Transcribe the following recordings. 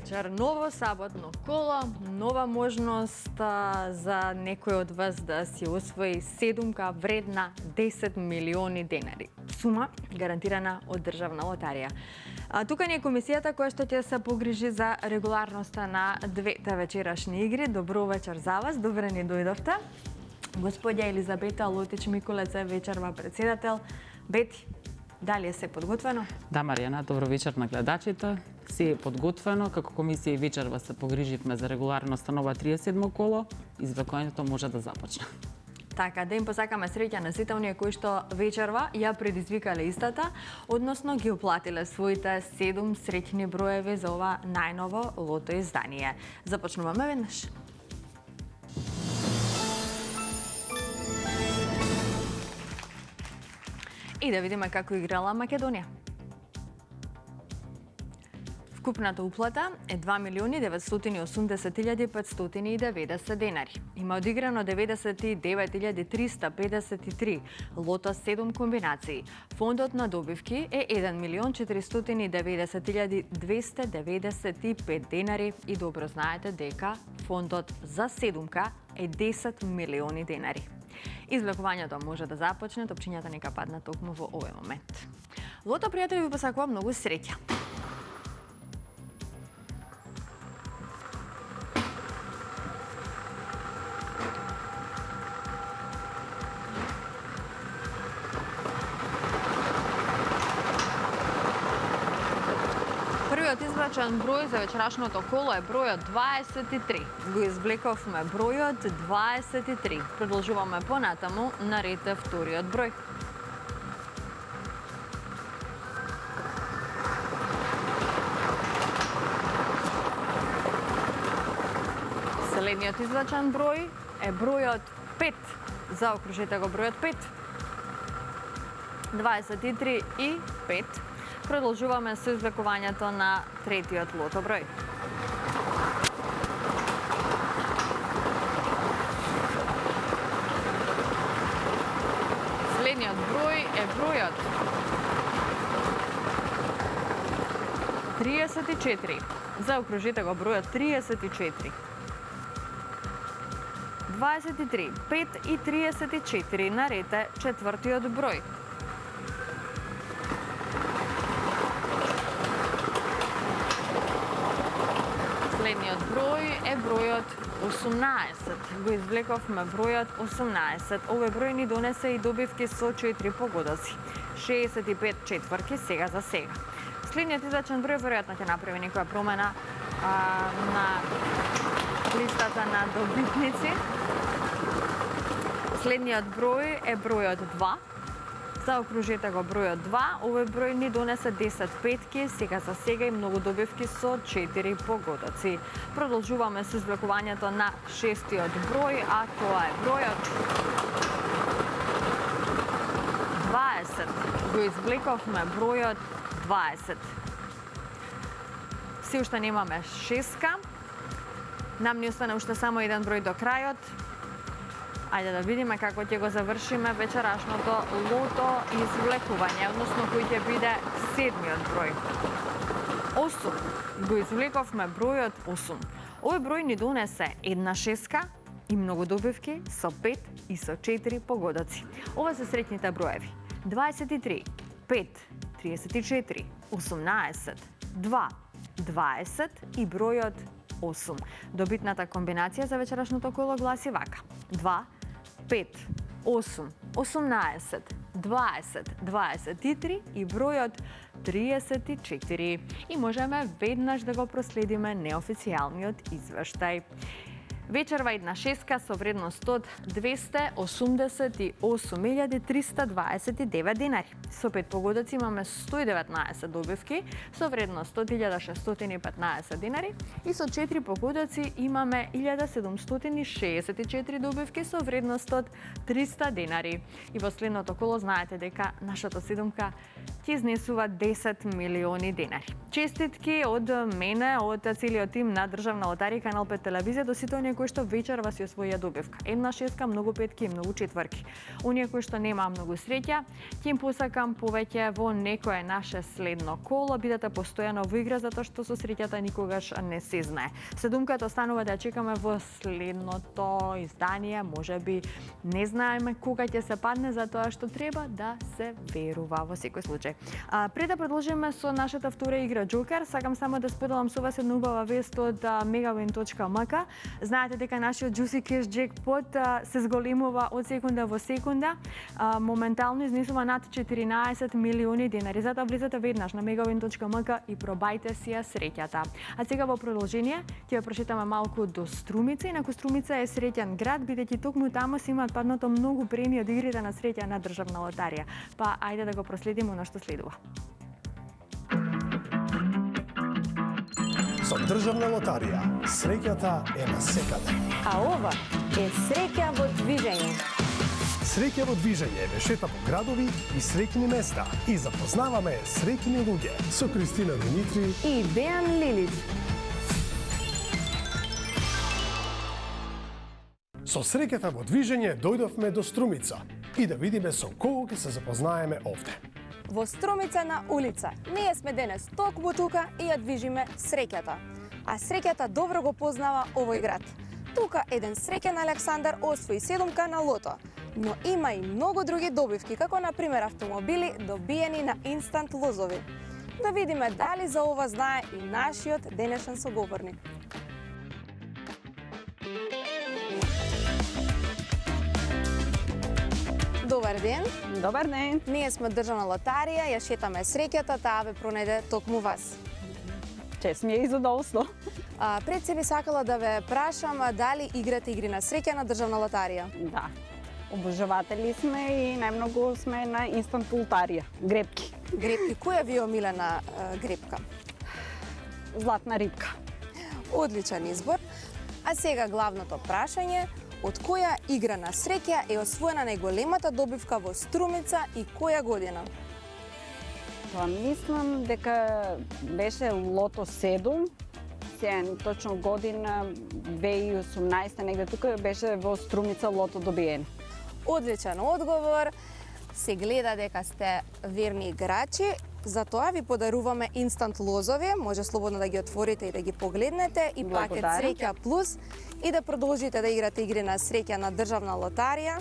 вечер, ново саботно коло, нова можност за некој од вас да си освои седумка вредна 10 милиони денари. Сума гарантирана од Државна лотарија. Тука ни е комисијата која што ќе се погрижи за регуларноста на двете вечерашни игри. Добро вечер за вас, добре ни дојдовте. Господја Елизабета Лотич-Микулец е вечерва председател. Бети, дали е се подготвено? Да, Маријана, добро вечер на гледачите. Се е подготвено, како комисија и вечерва се погриживме за регуларноста на ова 37 коло, извлекувањето може да започне. Така, да им посакаме среќа на сите оние кои што вечерва ја предизвикале истата, односно ги уплатиле своите 7 среќни броеви за ова најново лото издание. Започнуваме веднаш. И да видиме како играла Македонија. Вкупната уплата е 2.980.590 денари. Има одиграно 99.353 лото 7 комбинации. Фондот на добивки е 1.490.295 денари и добро знаете дека фондот за седумка е 10 милиони денари. Извлекувањето може да започне, топчињата нека паднат токму во овој момент. Лото, пријатели, ви посакува многу среќа. Првиот извлечен број за вечерашното коло е бројот 23. Го извлековме бројот 23. Продолжуваме понатаму, на ред е вториот број. Следниот извлечен број е бројот 5. Заокружете го бројот 5. 23 и 5. Продолжуваме со извлекувањето на третиот лото број. Следниот број е бројот 34. Заокружите го бројот 34. 23, 5 и 34 на ред е четвртиот број. Следниот број е бројот 18. Го извлековме бројот 18. Овој број ни донесе и добивки со 4 погодоци. 65 четврки сега за сега. Следниот извлечен број веројатно ќе направи некоја промена на листата на добитници. Следниот број е бројот 2. Заокружете го бројот 2. Овој број ни донесе 10 петки, сега за сега и многу добивки со 4 погодоци. Продолжуваме со извлекувањето на шестиот број, а тоа е бројот 20. Го извлековме бројот 20. Се уште немаме шеска. Нам ни остане уште само еден број до крајот. Ајде да видиме како ќе го завршиме вечерашното лото извлекување, односно кој ќе биде седмиот број. 8. Го извлековме бројот 8. Овој број ни донесе една шеска и многу добивки со 5 и со 4 погодоци. Ова се среќните броеви. 23, 5, 34, 18, 2, 20 и бројот 8. Добитната комбинација за вечерашното коло гласи вака. 2, 5, 8, 18, 20, 23 и бројот 34. И можеме веднаш да го проследиме неофицијалниот извештај. Вечерва една шеска со вредност од 288.329 денари. Со 5 погодоци имаме 119 добивки со вредност од 1.615 денари и со 4 погодоци имаме 1.764 добивки со вредност од 300 денари. И во следното коло знаете дека нашата седумка ќе изнесува 10 милиони денари. Честитки од мене, од целиот тим на Државна лотарија, Канал 5 телевизија, до сите оние кои што вечерва си освоја добивка. Една шеска, многу петки и многу четврки. Оние кои што немаа многу среќа, ќе им посакам повеќе во некое наше следно коло. Бидете постојано во игра затоа што со среќата никогаш не се знае. Седумката останува да ја чекаме во следното издание, можеби не знаеме кога ќе се падне, затоа што треба да се верува во секој случај. Пред да продолжиме со нашата втора игра Джокер, сакам само да споделам со вас една убава вест од megawin.mk. Знаете дека нашиот Juicy Cash Jackpot се зголемува од секунда во секунда. Моментално изнесува над 14 милиони денари. Затоа влезете веднаш на megawin.mk и пробајте си ја среќата. А сега во продолжение ќе ја прочитаме малку до Струмица. Инаку Струмица е среќен град, бидејќи токму таму се имаат паднато многу премии од игрите на среќа на државна лотарија. Па ајде да го проследиме она што следува. Со државна лотарија, среќата е насекаде. А ова е среќа во движење. Среќа во движење ве шета по градови и среќни места и запознаваме среќни луѓе со Кристина Димитри И Дејан Лилич. Со среќата во движење дојдовме до Струмица и да видиме со кого ќе се запознаеме овде. Во Струмица на улица. Ние сме денес токму тука и ја движиме среќата. А среќата добро го познава овој град. Тука еден среќен Александар освои седумка на лото. Но има и многу други добивки, како на пример автомобили добиени на инстант лозови. Да видиме дали за ова знае и нашиот денешен соговорник. Добар ден. Добар ден. Ние сме државна лотарија, ја шетаме среќата, таа ве пронајде токму вас. Чест ми е и задоволство. Пред се би сакала да ве прашам дали играте игри на среќа на државна лотарија. Да. Обожаватели сме и најмногу сме на инстант лотарија. Грепки. Грепки, која ви е омилена грепка? Златна рибка. Одличен избор. А сега главното прашање, од која игра на среќа е освоена најголемата добивка во Струмица и која година? Тоа мислам дека беше лото 7. Сега точно година 2018 негде тука беше во Струмица лото добиено. Одличен одговор. Се гледа дека сте верни играчи. Затоа ви подаруваме инстант лозови, може слободно да ги отворите и да ги погледнете и пакет Среќа Плюс и да продолжите да играте игри на среќа на државна лотарија.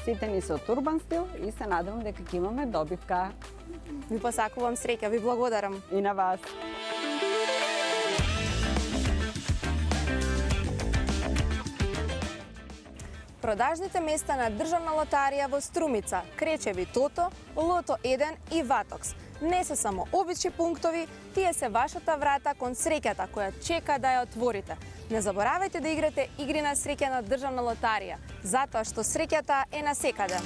Сите ни се од урбан стил и се надевам дека ќе имаме добивка. Ви посакувам среќа, ви благодарам. И на вас. Продажните места на државна лотарија во Струмица, Кречеви Тото, Лото 1 и Ватокс. Не се само обични пунктови, тие се вашата врата кон среќата која чека да ја отворите. Не заборавајте да играте игри на среќа на државна лотарија, затоа што среќата е насекаде.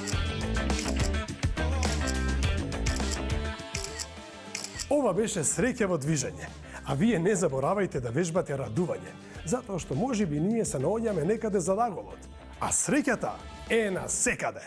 Ова беше среќа во движење, а вие не заборавајте да вежбате радување, затоа што можеби ние се наоѓаме некаде за наголот, а среќата е насекаде.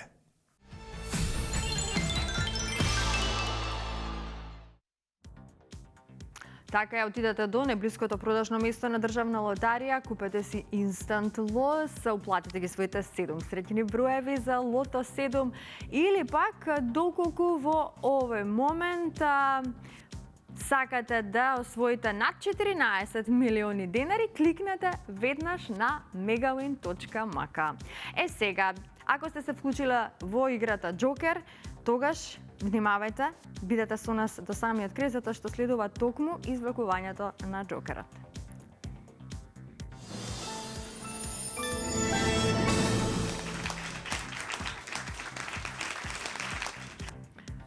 Така ја отидете до неблиското продажно место на државна лотарија, купете си инстант лоз, уплатите ги своите 7 среќни броеви за лото 7 или пак доколку во овој момент сакате да освоите над 14 милиони денари, кликнете веднаш на megawin.mk. Сега, ако сте се вклучила во играта Джокер, тогаш внимавајте, бидете со нас до самиот крај, затоа што следува токму извлекувањето на Джокерот.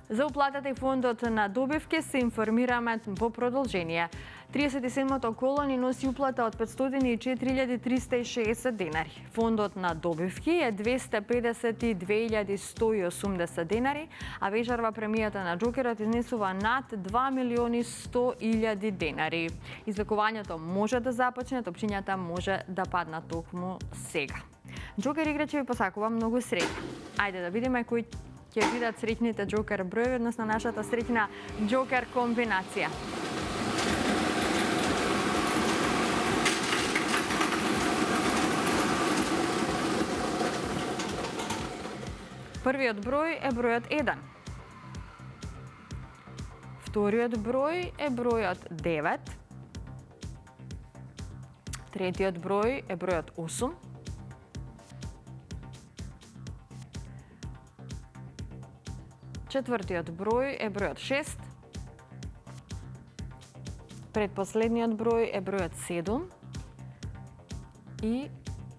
За уплатата и фондот на добивки се информираме во продолжение. 37-то коло ни носи уплата од 504.360 денари. Фондот на добивки е 252.180 денари, а вечерва премијата на Джокерот изнесува над 2.100.000 денари. Извлекувањето може да започне, топчињата може да паднат токму сега. Джокер играчи ви посакува многу среќа. Ајде да видиме кои ќе бидат среќните Джокер броеви, односно нашата среќна Джокер комбинација. Првиот број е бројот 1. Вториот број е бројот 9. Третиот број е бројот 8. Четвртиот број е бројот 6. Предпоследниот број е бројот 7. И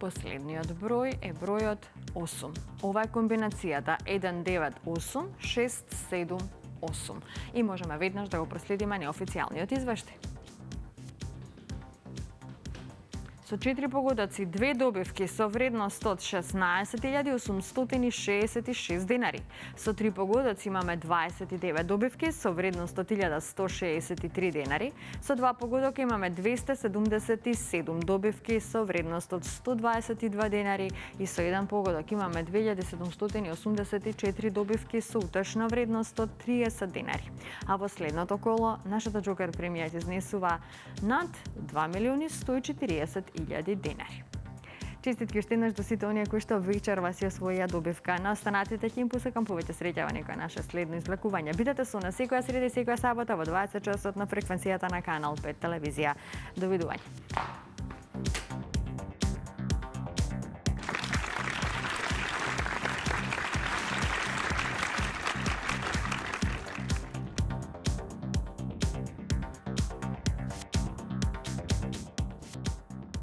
последниот број е бројот 8. Ова е комбинацијата 1, 9, 8, 6, 7, 8. И можеме веднаш да го проследиме неофицијалниот извештај. Со 4 погодоци, 2 добивки со вредност од 16.866 денари. Со 3 погодоци имаме 29 добивки со вредност од 1.163 денари. Со 2 погодока имаме 277 добивки со вредност од 122 денари и со 1 погодок имаме 2784 добивки со утешна вредност од 30 денари. А во следното коло нашата Джокер премија изнесува над 2.140.000 денари. Честитки уште еднаш до сите оние кои што вечерва си освоија добивка. На останатите ќе им посакам повеќе среќа во некој наше следно извлекување. Бидете со нас секоја среда и секоја сабота во 20 часот на фреквенцијата на Канал 5 телевизија. Довидување.